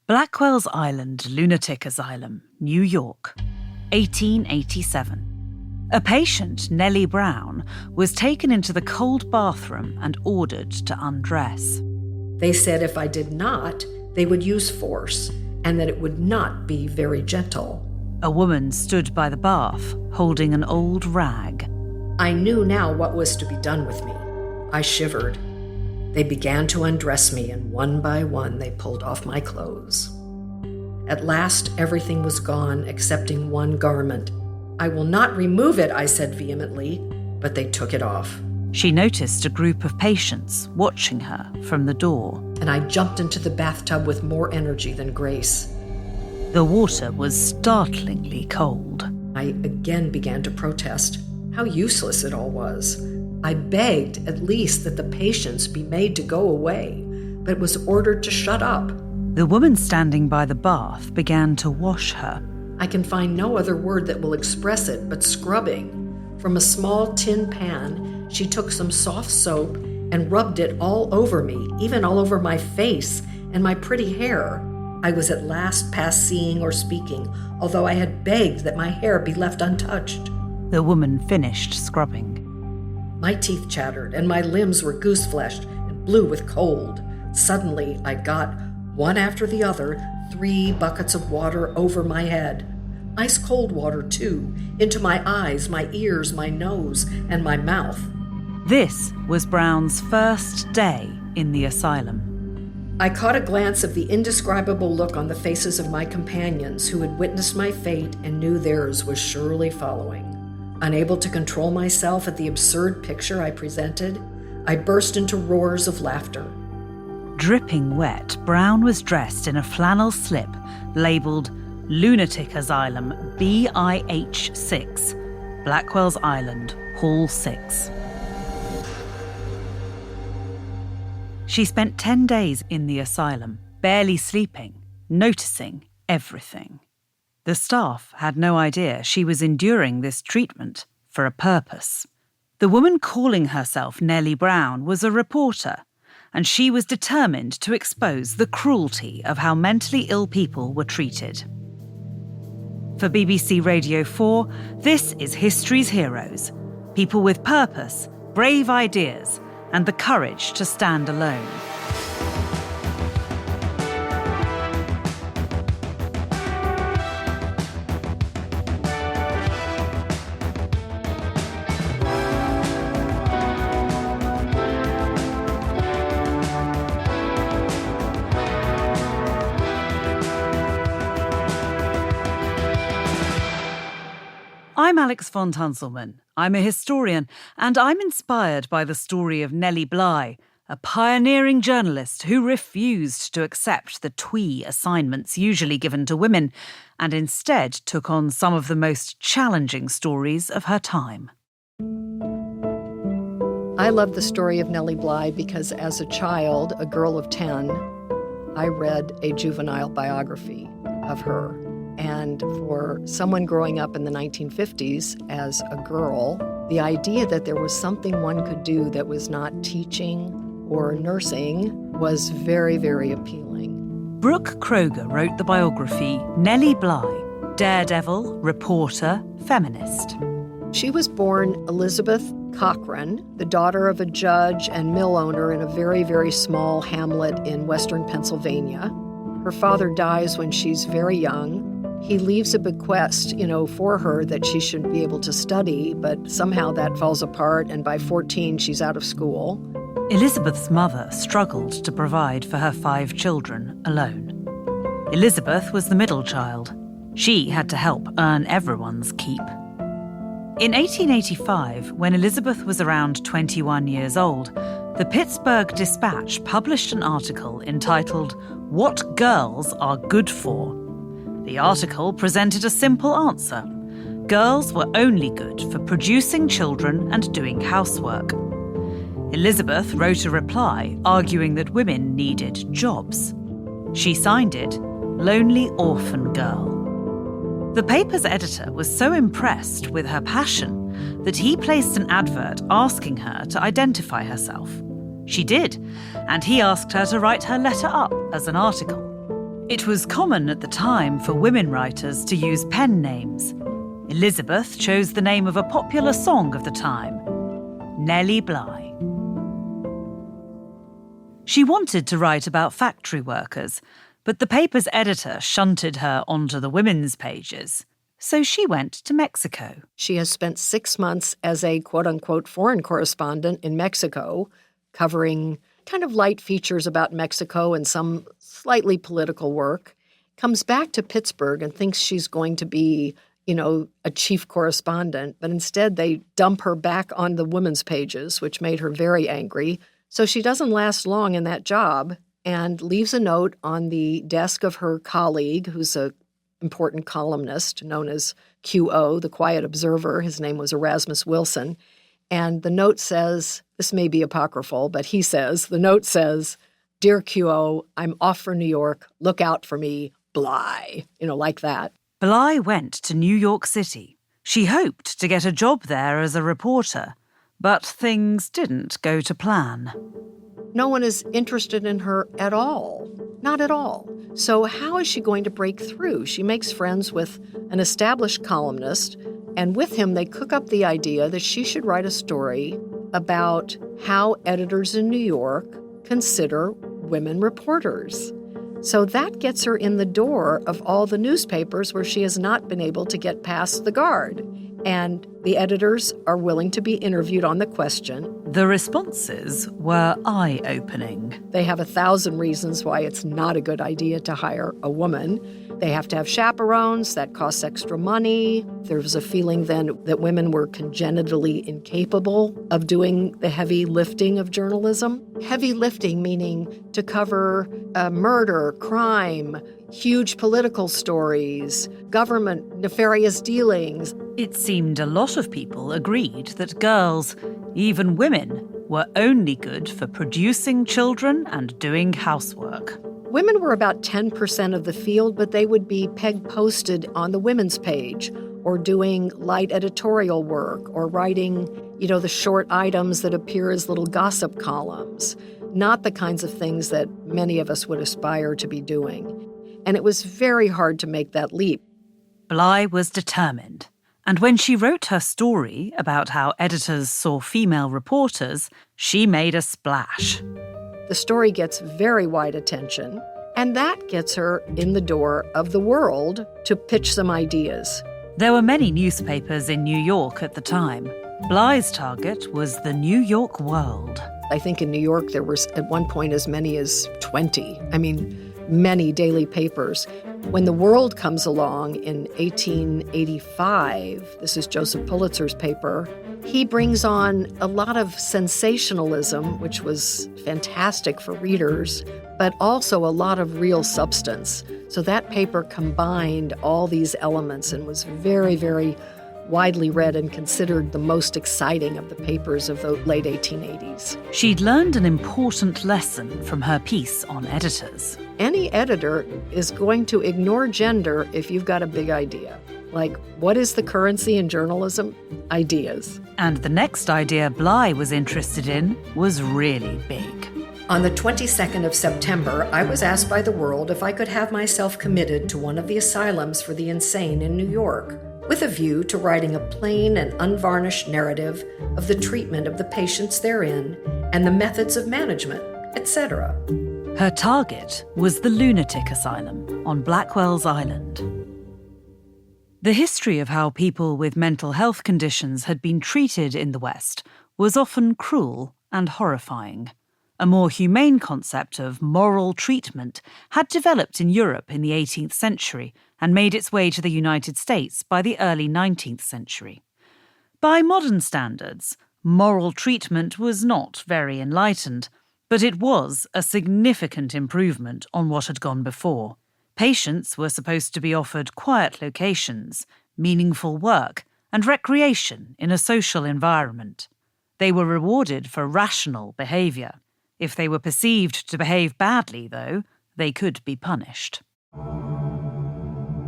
Blackwell's Island Lunatic Asylum, New York, 1887. A patient, Nellie Brown, was taken into the cold bathroom and ordered to undress. They said if I did not, they would use force, and that it would not be very gentle. A woman stood by the bath, holding an old rag. I knew now what was to be done with me. I shivered. They began to undress me, and one by one they pulled off my clothes. At last, everything was gone excepting one garment. I will not remove it, I said vehemently, but they took it off. She noticed a group of patients watching her from the door. And I jumped into the bathtub with more energy than grace. The water was startlingly cold. I again began to protest. How useless it all was. I begged at least that the patients be made to go away, but was ordered to shut up. The woman standing by the bath began to wash her. I can find no other word that will express it but scrubbing. From a small tin pan, she took some soft soap and rubbed it all over me, even all over my face and my pretty hair. I was at last past seeing or speaking, although I had begged that my hair be left untouched. The woman finished scrubbing. My teeth chattered, and my limbs were goose-fleshed and blue with cold. Suddenly, I got, one after the other, 3 buckets of water over my head. Ice-cold water, too, into my eyes, my ears, my nose, and my mouth. This was Brown's first day in the asylum. I caught a glance of the indescribable look on the faces of my companions who had witnessed my fate and knew theirs was surely following. Unable to control myself at the absurd picture I presented, I burst into roars of laughter. Dripping wet, Brown was dressed in a flannel slip labelled Lunatic Asylum BIH6, Blackwell's Island, Hall 6. She spent 10 days in the asylum, barely sleeping, noticing everything. The staff had no idea she was enduring this treatment for a purpose. The woman calling herself Nellie Brown was a reporter, and she was determined to expose the cruelty of how mentally ill people were treated. For BBC Radio 4, this is History's Heroes, people with purpose, brave ideas, and the courage to stand alone. I'm Alex von Tunzelmann. I'm a historian, and I'm inspired by the story of Nellie Bly, a pioneering journalist who refused to accept the twee assignments usually given to women, and instead took on some of the most challenging stories of her time. I love the story of Nellie Bly because as a child, a girl of 10, I read a juvenile biography of her. And for someone growing up in the 1950s as a girl, the idea that there was something one could do that was not teaching or nursing was very, very appealing. Brooke Kroger wrote the biography Nellie Bly, daredevil, reporter, feminist. She was born Elizabeth Cochran, the daughter of a judge and mill owner in a very, very small hamlet in western Pennsylvania. Her father dies when she's very young. He leaves a bequest, for her that she should be able to study, but somehow that falls apart, and by 14, she's out of school. Elizabeth's mother struggled to provide for her 5 children alone. Elizabeth was the middle child. She had to help earn everyone's keep. In 1885, when Elizabeth was around 21 years old, the Pittsburgh Dispatch published an article entitled, "What Girls Are Good For." The article presented a simple answer. Girls were only good for producing children and doing housework. Elizabeth wrote a reply arguing that women needed jobs. She signed it, Lonely Orphan Girl. The paper's editor was so impressed with her passion that he placed an advert asking her to identify herself. She did, and he asked her to write her letter up as an article. It was common at the time for women writers to use pen names. Elizabeth chose the name of a popular song of the time, Nellie Bly. She wanted to write about factory workers, but the paper's editor shunted her onto the women's pages, so she went to Mexico. She has spent 6 months as a quote-unquote foreign correspondent in Mexico, covering kind of light features about Mexico and some slightly political work, comes back to Pittsburgh and thinks she's going to be, a chief correspondent, but instead they dump her back on the women's pages, which made her very angry. So she doesn't last long in that job and leaves a note on the desk of her colleague, who's an important columnist known as QO, the Quiet Observer. His name was Erasmus Wilson. And the note says, this may be apocryphal, but the note says, "Dear QO, I'm off for New York. Look out for me, Bly." Like that. Bly went to New York City. She hoped to get a job there as a reporter, but things didn't go to plan. No one is interested in her at all. Not at all. So how is she going to break through? She makes friends with an established columnist, and with him they cook up the idea that she should write a story about how editors in New York consider women reporters. So that gets her in the door of all the newspapers where she has not been able to get past the guard. And the editors are willing to be interviewed on the question. The responses were eye-opening. They have 1,000 reasons why it's not a good idea to hire a woman. They have to have chaperones. That costs extra money. There was a feeling then that women were congenitally incapable of doing the heavy lifting of journalism. Heavy lifting meaning to cover murder, crime, huge political stories, government nefarious dealings. It seemed a lot of people agreed that girls, even women, were only good for producing children and doing housework. Women were about 10% of the field, but they would be peg-posted on the women's page or doing light editorial work or writing, the short items that appear as little gossip columns, not the kinds of things that many of us would aspire to be doing. And it was very hard to make that leap. Bly was determined, and when she wrote her story about how editors saw female reporters, she made a splash. The story gets very wide attention, and that gets her in the door of the World to pitch some ideas. There were many newspapers in New York at the time. Bly's target was the New York World. I think in New York there was at one point as many as 20. Many daily papers. When the World comes along in 1885, this is Joseph Pulitzer's paper, he brings on a lot of sensationalism, which was fantastic for readers, but also a lot of real substance. So that paper combined all these elements and was very, very widely read and considered the most exciting of the papers of the late 1880s. She'd learned an important lesson from her piece on editors. Any editor is going to ignore gender if you've got a big idea. Like, what is the currency in journalism? Ideas. And the next idea Bly was interested in was really big. On the 22nd of September, I was asked by the World if I could have myself committed to one of the asylums for the insane in New York, with a view to writing a plain and unvarnished narrative of the treatment of the patients therein and the methods of management, etc. Her target was the lunatic asylum on Blackwell's Island. The history of how people with mental health conditions had been treated in the West was often cruel and horrifying. A more humane concept of moral treatment had developed in Europe in the 18th century and made its way to the United States by the early 19th century. By modern standards, moral treatment was not very enlightened, but it was a significant improvement on what had gone before. Patients were supposed to be offered quiet locations, meaningful work, and recreation in a social environment. They were rewarded for rational behaviour. If they were perceived to behave badly, though, they could be punished.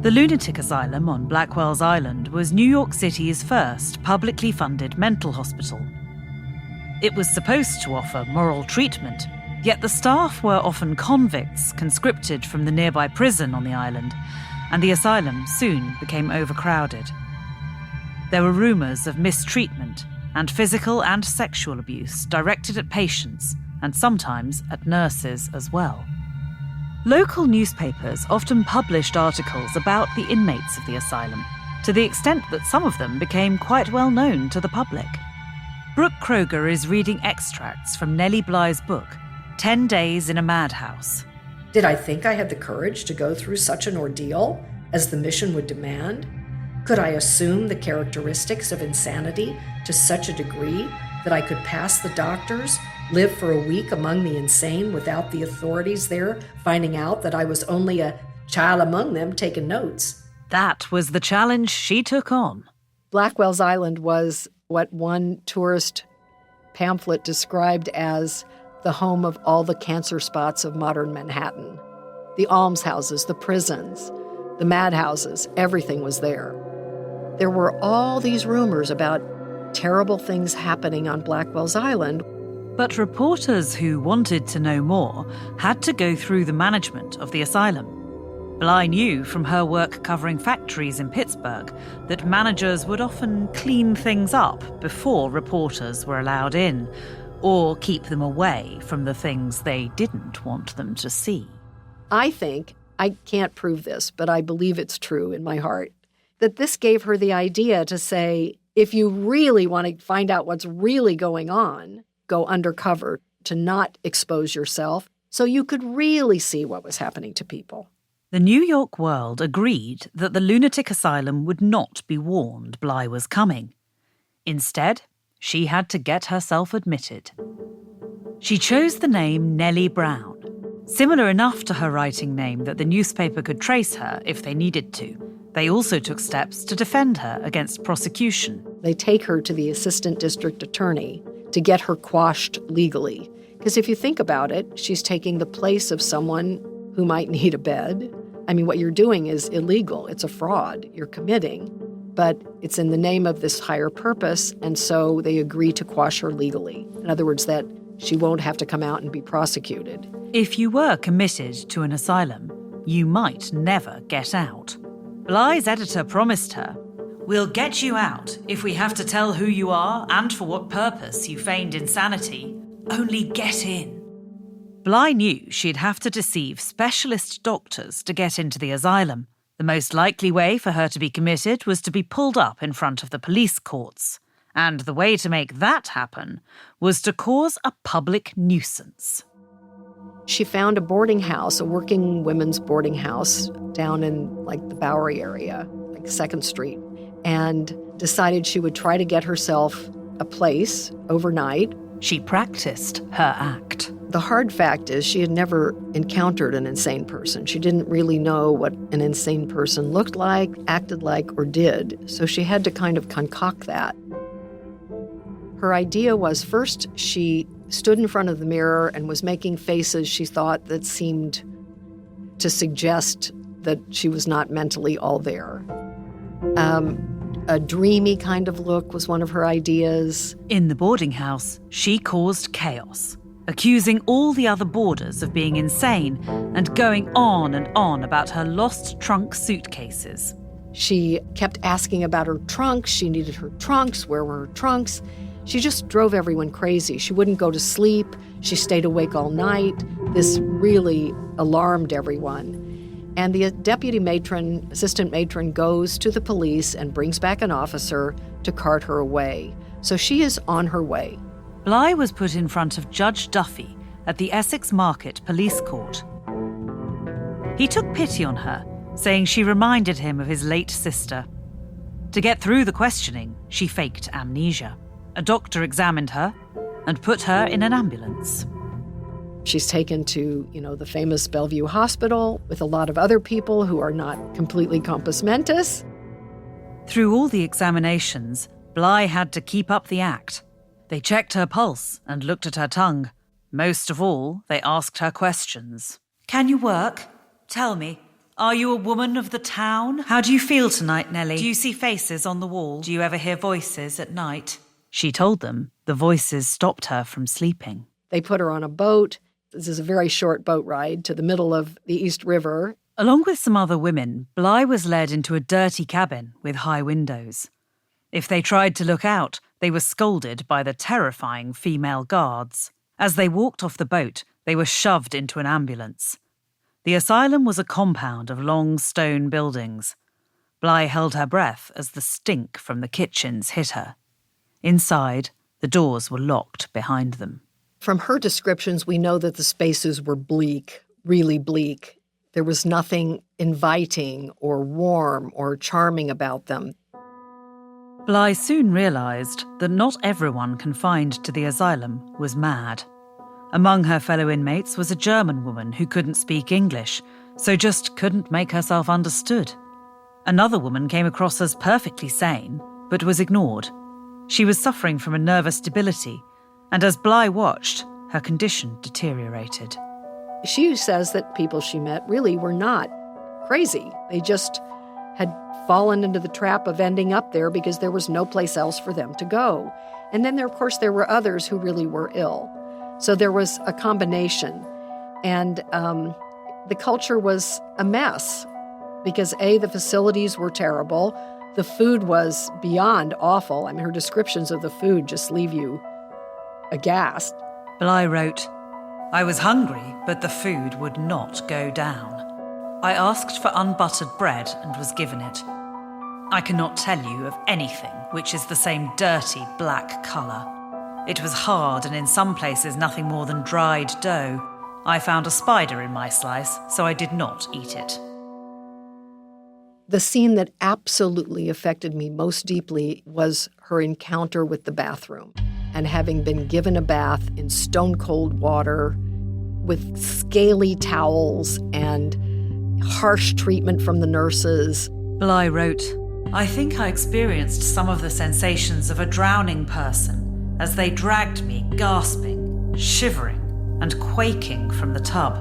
The lunatic asylum on Blackwell's Island was New York City's first publicly funded mental hospital. It was supposed to offer moral treatment, Yet the staff were often convicts conscripted from the nearby prison on the island, and the asylum soon became overcrowded. There were rumours of mistreatment and physical and sexual abuse directed at patients and sometimes at nurses as well. Local newspapers often published articles about the inmates of the asylum, to the extent that some of them became quite well known to the public. Brooke Kroger is reading extracts from Nellie Bly's book, 10 Days in a Madhouse. Did I think I had the courage to go through such an ordeal as the mission would demand? Could I assume the characteristics of insanity to such a degree that I could pass the doctors, live for a week among the insane without the authorities there finding out that I was only a child among them taking notes? That was the challenge she took on. Blackwell's Island was what one tourist pamphlet described as the home of all the cancer spots of modern Manhattan. The almshouses, the prisons, the madhouses, everything was there. There were all these rumors about terrible things happening on Blackwell's Island. But reporters who wanted to know more had to go through the management of the asylum. Bly knew from her work covering factories in Pittsburgh that managers would often clean things up before reporters were allowed in, or keep them away from the things they didn't want them to see. I think, I can't prove this, but I believe it's true in my heart, that this gave her the idea to say, if you really want to find out what's really going on, go undercover, to not expose yourself, so you could really see what was happening to people. The New York World agreed that the lunatic asylum would not be warned Bly was coming. Instead, she had to get herself admitted. She chose the name Nellie Brown, similar enough to her writing name that the newspaper could trace her if they needed to. They also took steps to defend her against prosecution. They take her to the assistant district attorney to get her quashed legally. Because if you think about it, she's taking the place of someone who might need a bed. I mean, what you're doing is illegal. It's a fraud you're committing. But it's in the name of this higher purpose, and so they agree to quash her legally. In other words, that she won't have to come out and be prosecuted. If you were committed to an asylum, you might never get out. Bly's editor promised her, "We'll get you out if we have to tell who you are and for what purpose you feigned insanity. Only get in." Bly knew she'd have to deceive specialist doctors to get into the asylum. The most likely way for her to be committed was to be pulled up in front of the police courts. And the way to make that happen was to cause a public nuisance. She found a boarding house, a working women's boarding house down in the Bowery area, 2nd Street, and decided she would try to get herself a place overnight. She practiced her act. The hard fact is she had never encountered an insane person. She didn't really know what an insane person looked like, acted like, or did, so she had to kind of concoct that. Her idea was, first, she stood in front of the mirror and was making faces she thought that seemed to suggest that she was not mentally all there. A dreamy kind of look was one of her ideas. In the boarding house, she caused chaos, accusing all the other boarders of being insane and going on and on about her lost trunk suitcases. She kept asking about her trunks. She needed her trunks. Where were her trunks? She just drove everyone crazy. She wouldn't go to sleep. She stayed awake all night. This really alarmed everyone. And the deputy matron, assistant matron, goes to the police and brings back an officer to cart her away. So she is on her way. Bly was put in front of Judge Duffy at the Essex Market Police Court. He took pity on her, saying she reminded him of his late sister. To get through the questioning, she faked amnesia. A doctor examined her and put her in an ambulance. She's taken to, the famous Bellevue Hospital with a lot of other people who are not completely compos mentis. Through all the examinations, Bly had to keep up the act. They checked her pulse and looked at her tongue. Most of all, they asked her questions. Can you work? Tell me, are you a woman of the town? How do you feel tonight, Nellie? Do you see faces on the wall? Do you ever hear voices at night? She told them the voices stopped her from sleeping. They put her on a boat This is a very short boat ride to the middle of the East River. Along with some other women, Bly was led into a dirty cabin with high windows. If they tried to look out, they were scolded by the terrifying female guards. As they walked off the boat, they were shoved into an ambulance. The asylum was a compound of long stone buildings. Bly held her breath as the stink from the kitchens hit her. Inside, the doors were locked behind them. From her descriptions, we know that the spaces were bleak, really bleak. There was nothing inviting or warm or charming about them. Bly soon realised that not everyone confined to the asylum was mad. Among her fellow inmates was a German woman who couldn't speak English, so just couldn't make herself understood. Another woman came across as perfectly sane, but was ignored. She was suffering from a nervous debility, and as Bly watched, her condition deteriorated. She says that people she met really were not crazy. They just had fallen into the trap of ending up there because there was no place else for them to go. And then, of course, there were others who really were ill. So there was a combination. And the culture was a mess because, A, the facilities were terrible. The food was beyond awful. I mean, her descriptions of the food just leave you aghast. Bly wrote, "I was hungry, but the food would not go down. I asked for unbuttered bread and was given it. I cannot tell you of anything which is the same dirty black colour. It was hard and in some places nothing more than dried dough. I found a spider in my slice, so I did not eat it." The scene that absolutely affected me most deeply was her encounter with the bathroom and having been given a bath in stone-cold water with scaly towels and harsh treatment from the nurses. Bly wrote, "I think I experienced some of the sensations of a drowning person as they dragged me gasping, shivering, and quaking from the tub.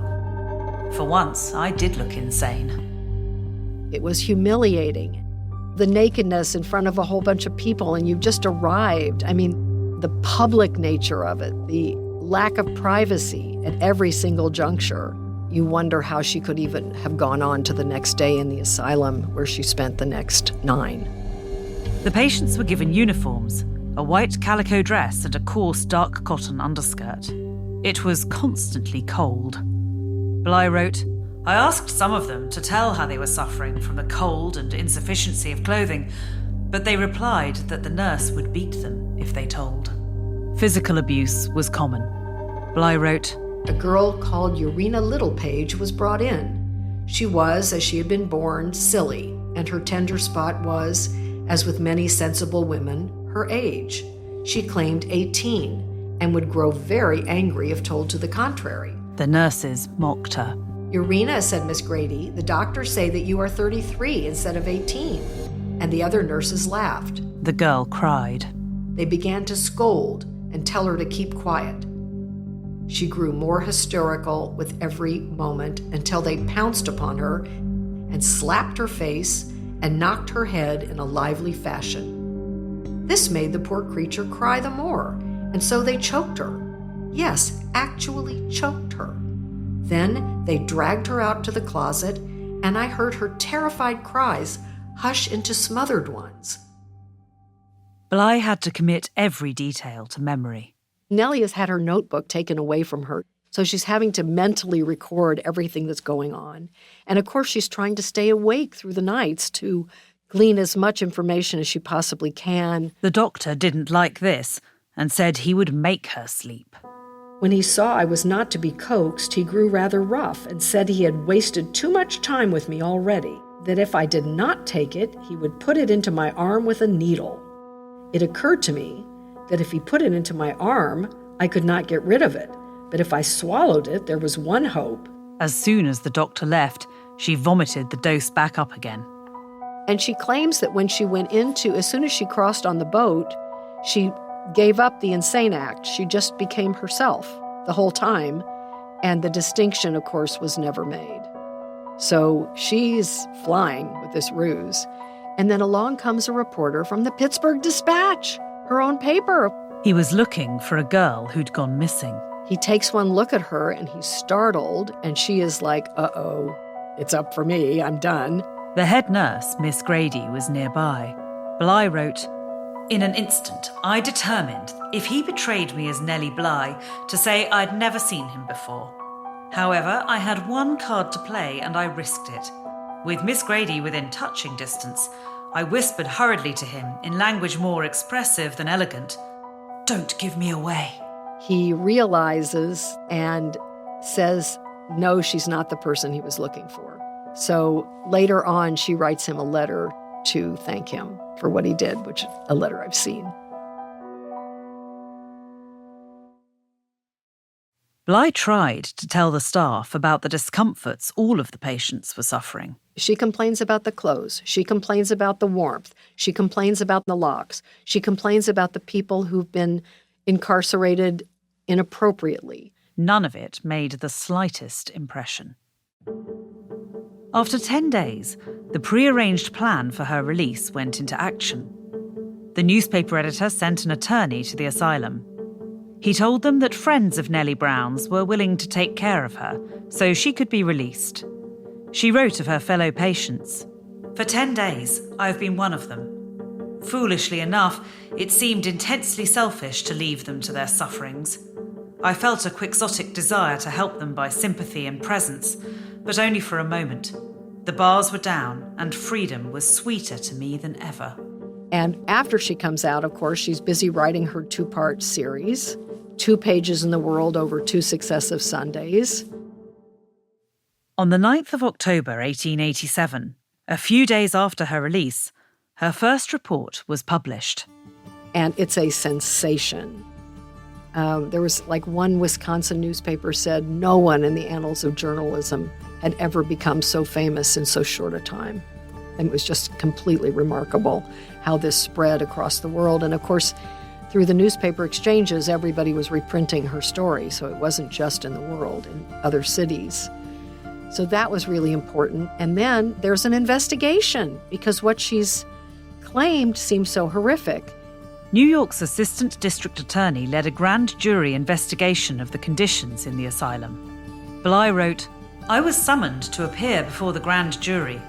For once, I did look insane." It was humiliating. The nakedness in front of a whole bunch of people, and you've just arrived. I mean, the public nature of it, the lack of privacy at every single juncture. You wonder how she could even have gone on to the next day in the asylum where she spent the next 9. The patients were given uniforms, a white calico dress and a coarse dark cotton underskirt. It was constantly cold. Bly wrote, "I asked some of them to tell how they were suffering from the cold and insufficiency of clothing, but they replied that the nurse would beat them if they told." Physical abuse was common. Bly wrote, "A girl called Urena Littlepage was brought in. She was, as she had been born, silly, and her tender spot was, as with many sensible women, her age. She claimed 18, and would grow very angry if told to the contrary." The nurses mocked her. "Urena," said Miss Grady, "the doctors say that you are 33 instead of 18. And the other nurses laughed. The girl cried. They began to scold and tell her to keep quiet. She grew more hysterical with every moment until they pounced upon her and slapped her face and knocked her head in a lively fashion. This made the poor creature cry the more, and so they choked her. Yes, actually choked her. Then they dragged her out to the closet, and I heard her terrified cries hush into smothered ones." Bly had to commit every detail to memory. Nellie has had her notebook taken away from her, so she's having to mentally record everything that's going on. And of course, she's trying to stay awake through the nights to glean as much information as she possibly can. The doctor didn't like this and said he would make her sleep. When he saw I was not to be coaxed, he grew rather rough and said he had wasted too much time with me already, that if I did not take it, he would put it into my arm with a needle. It occurred to me that if he put it into my arm, I could not get rid of it, but if I swallowed it, there was one hope. As soon as the doctor left, she vomited the dose back up again. And she claims that when she went into, as soon as she crossed on the boat, she gave up the insane act. She just became herself the whole time, and the distinction, of course, was never made. So she's flying with this ruse. And then along comes a reporter from the Pittsburgh Dispatch, her own paper. He was looking for a girl who'd gone missing. He takes one look at her and he's startled, and she is like, uh-oh, it's up for me, I'm done. The head nurse, Miss Grady, was nearby. Bly wrote, "In an instant, I determined, if he betrayed me as Nellie Bly, to say I'd never seen him before. However, I had one card to play and I risked it. With Miss Grady within touching distance, I whispered hurriedly to him, in language more expressive than elegant, 'Don't give me away.' He realizes and says, no, she's not the person he was looking for. So later on, she writes him a letter to thank him for what he did, which is a letter I've seen. Bly tried to tell the staff about the discomforts all of the patients were suffering. She complains about the clothes. She complains about the warmth. She complains about the locks. She complains about the people who've been incarcerated inappropriately. None of it made the slightest impression. After 10 days, the prearranged plan for her release went into action. The newspaper editor sent an attorney to the asylum. He told them that friends of Nellie Brown's were willing to take care of her, so she could be released. She wrote of her fellow patients, "For 10 days, I have been one of them. Foolishly enough, it seemed intensely selfish to leave them to their sufferings. I felt a quixotic desire to help them by sympathy and presence, but only for a moment. The bars were down, and freedom was sweeter to me than ever." And after she comes out, of course, she's busy writing her 2-part series, 2 pages in the world over 2 successive Sundays. On the 9th of October 1887, a few days after her release, her first report was published. And it's a sensation. There was one Wisconsin newspaper said no one in the annals of journalism had ever become so famous in so short a time. And it was just completely remarkable how this spread across the world. And of course, through the newspaper exchanges, everybody was reprinting her story, so it wasn't just in the world, in other cities. So that was really important. And then there's an investigation, because what she's claimed seems so horrific. New York's assistant district attorney led a grand jury investigation of the conditions in the asylum. Bly wrote, "I was summoned to appear before the grand jury.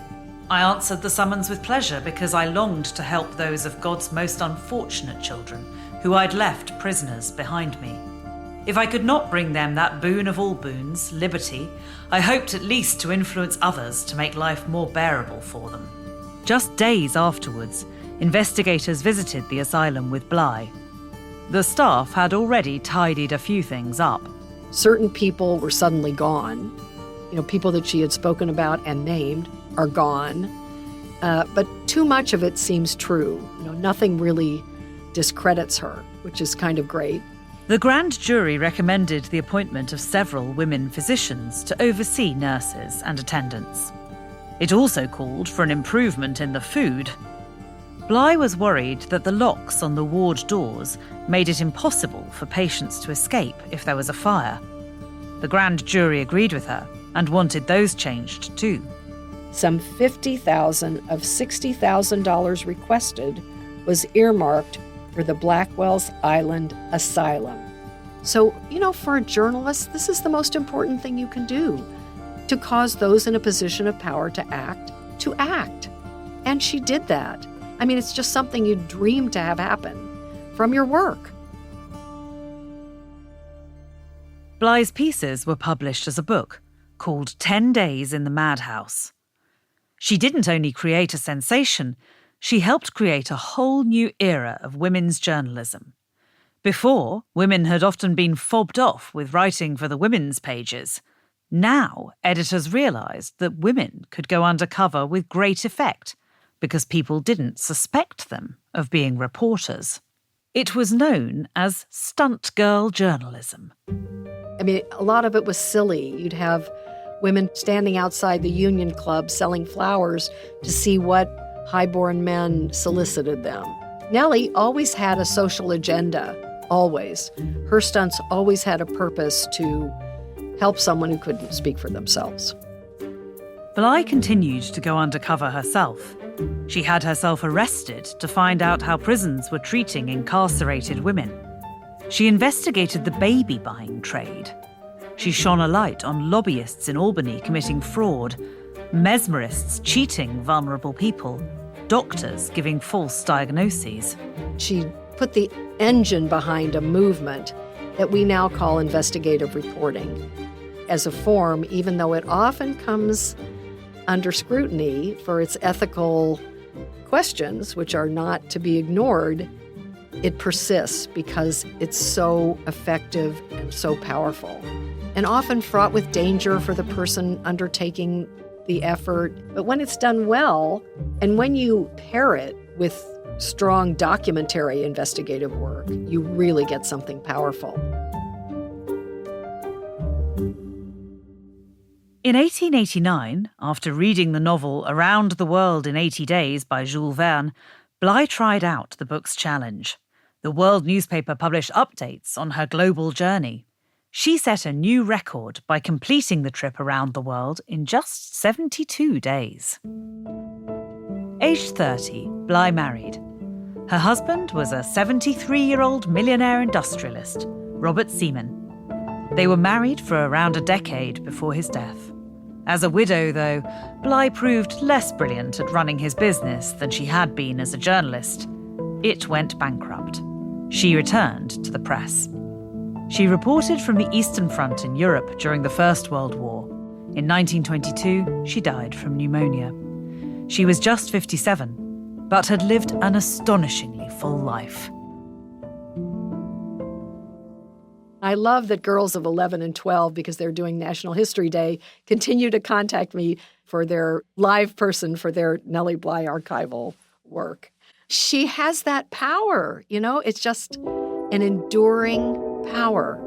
I answered the summons with pleasure because I longed to help those of God's most unfortunate children who I'd left prisoners behind me. If I could not bring them that boon of all boons, liberty, I hoped at least to influence others to make life more bearable for them." Just days afterwards, investigators visited the asylum with Bly. The staff had already tidied a few things up. Certain people were suddenly gone. People that she had spoken about and named are gone. But too much of it seems true. Nothing really discredits her, which is kind of great. The grand jury recommended the appointment of several women physicians to oversee nurses and attendants. It also called for an improvement in the food. Bly was worried that the locks on the ward doors made it impossible for patients to escape if there was a fire. The grand jury agreed with her and wanted those changed too. Some $50,000 of $60,000 requested was earmarked for the Blackwell's Island Asylum. So, for a journalist, this is the most important thing you can do, to cause those in a position of power to act. And she did that. It's just something you dream to have happen from your work. Bly's pieces were published as a book called 10 Days in the Madhouse. She didn't only create a sensation, she helped create a whole new era of women's journalism. Before, women had often been fobbed off with writing for the women's pages. Now, editors realised that women could go undercover with great effect because people didn't suspect them of being reporters. It was known as stunt girl journalism. A lot of it was silly. You'd have women standing outside the Union Club selling flowers to see what high-born men solicited them. Nellie always had a social agenda, always. Her stunts always had a purpose to help someone who couldn't speak for themselves. Bly continued to go undercover herself. She had herself arrested to find out how prisons were treating incarcerated women. She investigated the baby buying trade. She shone a light on lobbyists in Albany committing fraud, mesmerists cheating vulnerable people, doctors giving false diagnoses. She put the engine behind a movement that we now call investigative reporting as a form, even though it often comes under scrutiny for its ethical questions, which are not to be ignored. It persists because it's so effective and so powerful, and often fraught with danger for the person undertaking the effort. But when it's done well, and when you pair it with strong documentary investigative work, you really get something powerful. In 1889, after reading the novel Around the World in 80 Days by Jules Verne, Bly tried out the book's challenge. The World newspaper published updates on her global journey. She set a new record by completing the trip around the world in just 72 days. Aged 30, Bly married. Her husband was a 73-year-old millionaire industrialist, Robert Seaman. They were married for around a decade before his death. As a widow, though, Bly proved less brilliant at running his business than she had been as a journalist. It went bankrupt. She returned to the press. She reported from the Eastern Front in Europe during the First World War. In 1922, she died from pneumonia. She was just 57, but had lived an astonishingly full life. I love that girls of 11 and 12, because they're doing National History Day, continue to contact me for their live person for their Nellie Bly archival work. She has that power, it's just an enduring power.